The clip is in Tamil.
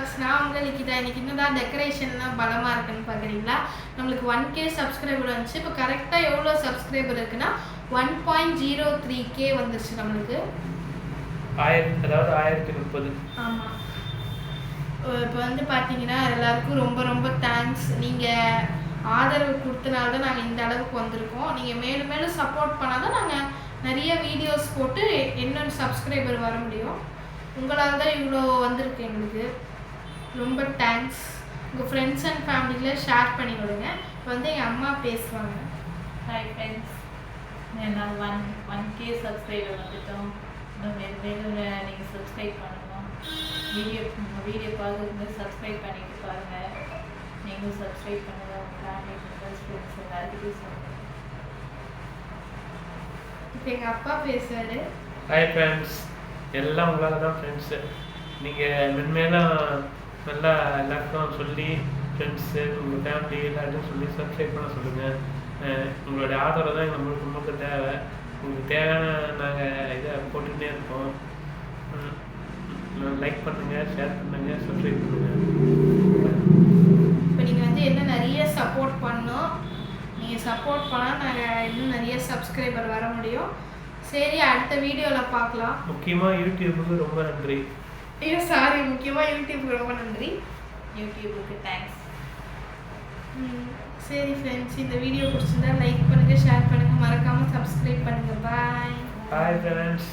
விலாக்ஸ். நான் உங்கள் லிக்கிதா. இன்னைக்கு இன்னும் டெக்கரேஷன்லாம் பலமாக இருக்குன்னு பார்க்குறீங்களா? நம்மளுக்கு 1K சப்ஸ்கிரைபர் வந்துச்சு. இப்போ கரெக்டாக எவ்வளோ சப்ஸ்கிரைபர் இருக்குன்னா 1.03K வந்துருச்சு நம்மளுக்கு. அதாவது 1030. ஆமாம். இப்போ பார்த்தீங்கன்னா எல்லாருக்கும் ரொம்ப ரொம்ப தேங்க்ஸ். நீங்கள் ஆதரவு கொடுத்தனால தான் நாங்கள் இந்த அளவுக்கு வந்திருக்கோம். நீங்கள் மேலும் மேலும் சப்போர்ட் பண்ணால் தான் நாங்கள் நிறைய வீடியோஸ் போட்டு இன்னொரு சப்ஸ்கிரைபர் வர முடியும். உங்களால் தான் இவ்வளோ வந்திருக்கு எங்களுக்கு. ரொம்ப தேங்க்ஸ். உங்கள் ஃப்ரெண்ட்ஸ் அண்ட் ஃபேமிலியில் ஷேர் பண்ணி விடுங்க. இப்போ எங்கள் அம்மா பேசுவாங்க. ஹாய் ஃப்ரெண்ட்ஸ், நான் 1K சப்ஸ்கிரைபர் வந்துட்டோம். இன்னும் மேலும் நீங்கள் சப்ஸ்கிரைப் பண்ணணும். வீடியோ பார்க்குறது சப்ஸ்கிரைப் பண்ணிட்டு பாருங்கள். நீங்களும் சப்ஸ்கிரைப் பண்ணுங்கள். உங்கள் ஃபேமிலி மெம்பர்ஸ் ஃப்ரெண்ட்ஸ் எல்லாருக்கிட்டையும் சொல்லுங்கள். இப்போ எங்கள் அப்பா பேசுவார். ஹாய் ஃப்ரெண்ட்ஸ், எல்லாம் உங்களால் தான் ஃப்ரெண்ட்ஸு. நீங்கள் மென்மேலும் நல்லா எல்லாருக்கும் சொல்லி ஃப்ரெண்ட்ஸு உங்கள் ஃபேமிலி எல்லாருக்கும் சொல்லி சப்ஸ்கிரைப் பண்ண சொல்லுங்கள். உங்களுடைய ஆதரவு தான் எங்களுக்கு முழுக்க முழுக்க தேவை. உங்களுக்கு தேவையான நாங்கள் இதை போட்டுக்கிட்டே இருப்போம். லைக் பண்ணுங்கள், ஷேர் பண்ணுங்கள், சப்ஸ்கிரைப் பண்ணுங்கள். இப்போ நீங்கள் இன்னும் நிறைய சப்போர்ட் பண்ணணும். நீங்கள் சப்போர்ட் பண்ணால் நாங்கள் இன்னும் நிறைய சப்ஸ்கிரைபர் வர முடியும். சரி, அடுத்த வீடியோவில் பார்க்கலாம். முக்கியமாக யூடியூபுக்கு ரொம்ப நன்றி. முக்கியமாக யூடியூபுக்கு ரொம்ப நன்றி. யூடியூபுக்கு தேங்க்ஸ். சரி ஃப்ரெண்ட்ஸ், இந்த வீடியோ பிடிச்சிருந்தா லைக் பண்ணுங்கள், ஷேர் பண்ணுங்கள், மறக்காமல் சப்ஸ்கிரைப் பண்ணுங்கள். பாய். Bye friends.